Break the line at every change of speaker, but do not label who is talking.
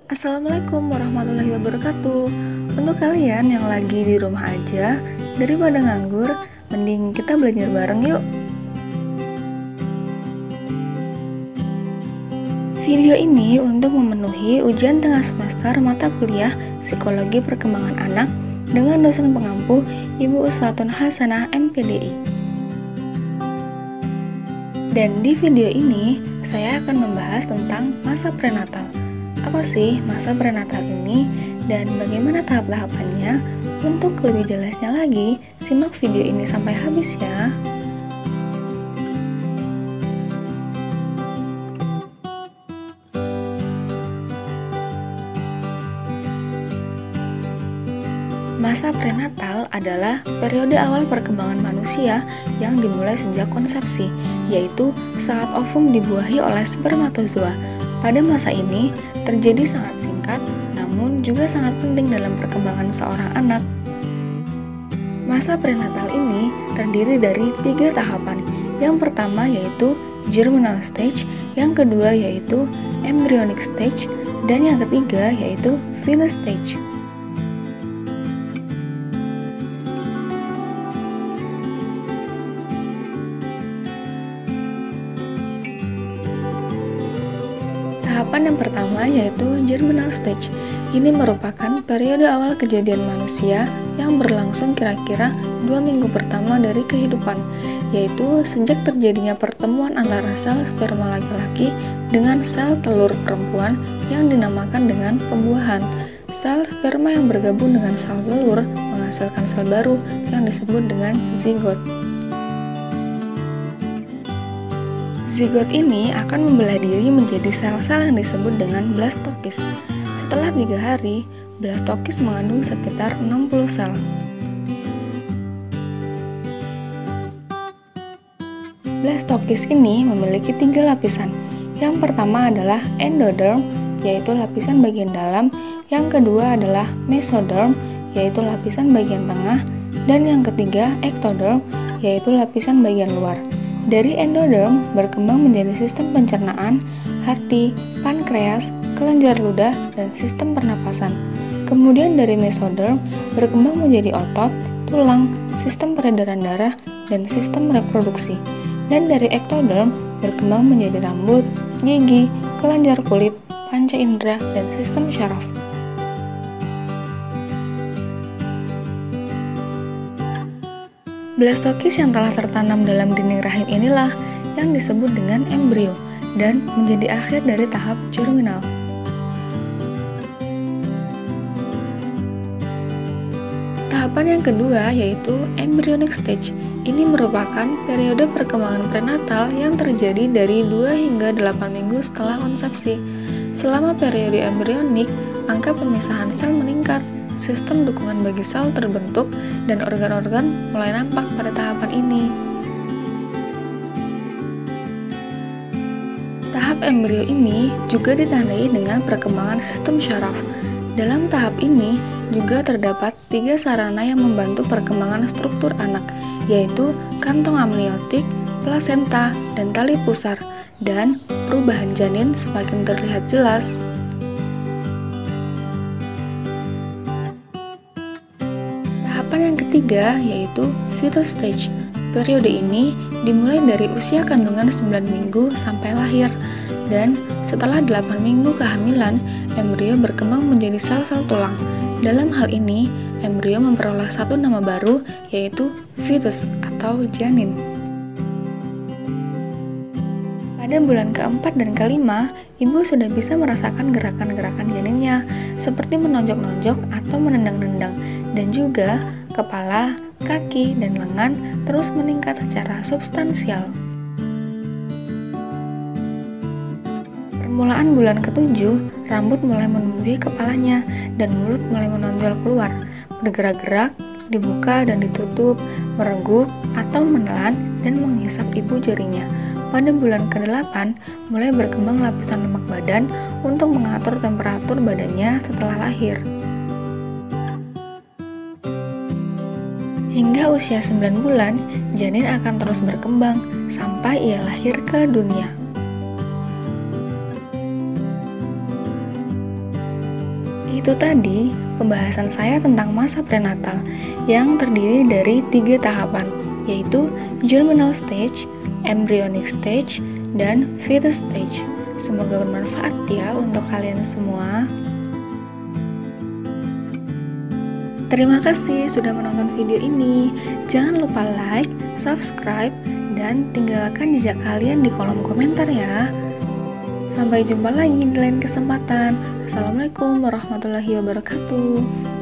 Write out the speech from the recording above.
Assalamualaikum warahmatullahi wabarakatuh. Untuk kalian yang lagi di rumah aja, daripada nganggur, mending kita belajar bareng yuk. Video ini untuk memenuhi ujian tengah semester mata kuliah Psikologi Perkembangan Anak dengan dosen pengampu Ibu Uswatun Hasanah MPDI. Dan di video ini, saya akan membahas tentang masa prenatal. Apa sih masa prenatal ini dan bagaimana tahap-tahapannya? Untuk lebih jelasnya lagi, simak video ini sampai habis ya. Masa prenatal adalah periode awal perkembangan manusia yang dimulai sejak konsepsi, yaitu saat ovum dibuahi oleh spermatozoa. Pada masa ini, terjadi sangat singkat, namun juga sangat penting dalam perkembangan seorang anak. Masa prenatal ini terdiri dari 3 tahapan. Yang pertama yaitu germinal stage, yang kedua yaitu embryonic stage, dan yang ketiga yaitu fetus stage. Tahapan yang pertama yaitu germinal stage. Ini merupakan periode awal kejadian manusia yang berlangsung kira-kira 2 minggu pertama dari kehidupan, yaitu sejak terjadinya pertemuan antara sel sperma laki-laki dengan sel telur perempuan yang dinamakan dengan pembuahan. Sel sperma yang bergabung dengan sel telur menghasilkan sel baru yang disebut dengan zigot. Zigot ini akan membelah diri menjadi sel-sel yang disebut dengan blastokis. Setelah 3 hari, blastokis mengandung sekitar 60 sel. Blastokis ini memiliki 3 lapisan. Yang pertama adalah endoderm, yaitu lapisan bagian dalam. Yang kedua adalah mesoderm, yaitu lapisan bagian tengah. Dan yang ketiga ectoderm, yaitu lapisan bagian luar. Dari endoderm berkembang menjadi sistem pencernaan, hati, pankreas, kelenjar ludah, dan sistem pernapasan. Kemudian dari mesoderm berkembang menjadi otot, tulang, sistem peredaran darah, dan sistem reproduksi. Dan dari ectoderm berkembang menjadi rambut, gigi, kelenjar kulit, panca indera, dan sistem syaraf. Blastokis yang telah tertanam dalam dinding rahim inilah yang disebut dengan embrio dan menjadi akhir dari tahap germinal. Tahapan yang kedua yaitu embryonic stage. Ini merupakan periode perkembangan prenatal yang terjadi dari 2 hingga 8 minggu setelah konsepsi. Selama periode embrionik, angka pemisahan sel meningkat, sistem dukungan bagi sel terbentuk, dan organ-organ mulai nampak pada tahapan ini. Tahap embrio ini juga ditandai dengan perkembangan sistem syaraf. Dalam tahap ini juga terdapat 3 sarana yang membantu perkembangan struktur anak, yaitu kantong amniotik, plasenta, dan tali pusar, dan perubahan janin semakin terlihat jelas. Tahapan yang ketiga yaitu fetus stage. Periode ini dimulai dari usia kandungan 9 minggu sampai lahir, dan setelah 8 minggu kehamilan, embrio berkembang menjadi sel-sel tulang. Dalam hal ini, embrio memperoleh satu nama baru yaitu fetus atau janin. Pada bulan keempat dan kelima, ibu sudah bisa merasakan gerakan-gerakan janinnya, seperti menonjok-nonjok atau menendang-nendang, dan juga kepala, kaki, dan lengan terus meningkat secara substansial. Permulaan bulan ke-7, rambut mulai menumbuhi kepalanya dan mulut mulai menonjol keluar, bergerak-gerak, dibuka dan ditutup, mereguk atau menelan dan menghisap ibu jarinya. Pada bulan ke-8, mulai berkembang lapisan lemak badan untuk mengatur temperatur badannya setelah lahir. Hingga usia 9 bulan, janin akan terus berkembang sampai ia lahir ke dunia. Itu tadi pembahasan saya tentang masa prenatal yang terdiri dari 3 tahapan, yaitu germinal stage, embryonic stage, dan fetus stage. Semoga bermanfaat ya untuk kalian semua. Terima kasih sudah menonton video ini. Jangan lupa like, subscribe, dan tinggalkan jejak kalian di kolom komentar ya. Sampai jumpa lagi di lain kesempatan. Assalamualaikum warahmatullahi wabarakatuh.